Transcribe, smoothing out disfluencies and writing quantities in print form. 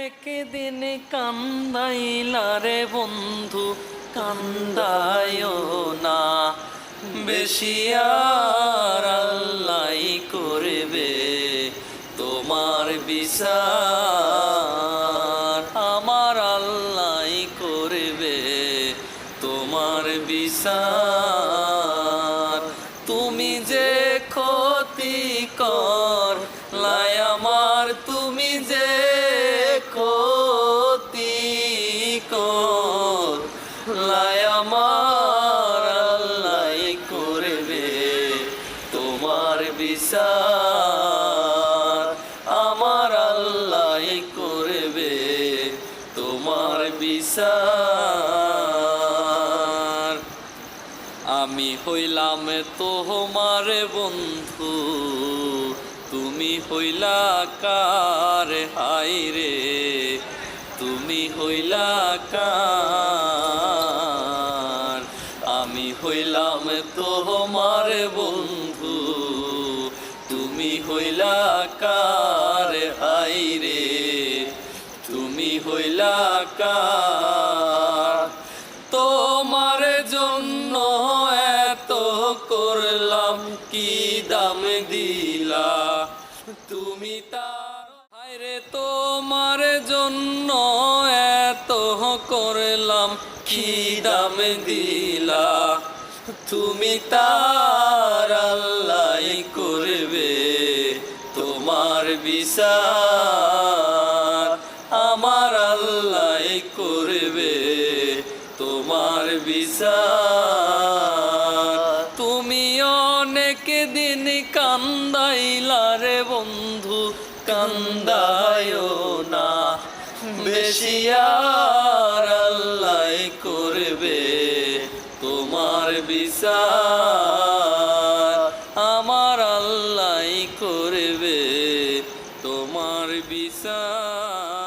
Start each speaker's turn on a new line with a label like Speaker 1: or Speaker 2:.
Speaker 1: অনেক দিন কান্দাইলা রে বন্ধু, কান্দায়ও না বেশি, আর আল্লাহ করবে তোমার বিচার। আমার আল্লাহ করবে তোমার বিচার। তুমি যে ক্ষতি কর লাই আমার, তুমি যে ক্ষতি কর লাই আমার, আল্লাহ করবে তোমার বিচার। আমার আল্লাহ করবে তোমার বিচার। আমি হইলাম তোমার বন্ধু, তুমি হইলা কার হায়রে, তুমি হইলা কার। আমি হইলাম তোমার বন্ধু, তুমি হইলা কার হায়রে, তুমি হইলা কার। তোমার জন্য এত করলাম, কি দাম দিলা তুমি তার হায়রে। তোমার জন্য এত করলাম, কি দাম দিলা তুমি তার, আল্লাহ করবে তোমার বিচার। আমার আল্লাহ করবে তোমার বিচার। তুমি অনেক দিন কান্দাইলা রে বন্ধু, কান্দায়ও না বেশি, আর আল্লাহ করবে তোমার বিচার। আমার আল্লাহ করবে তোমার বিচার।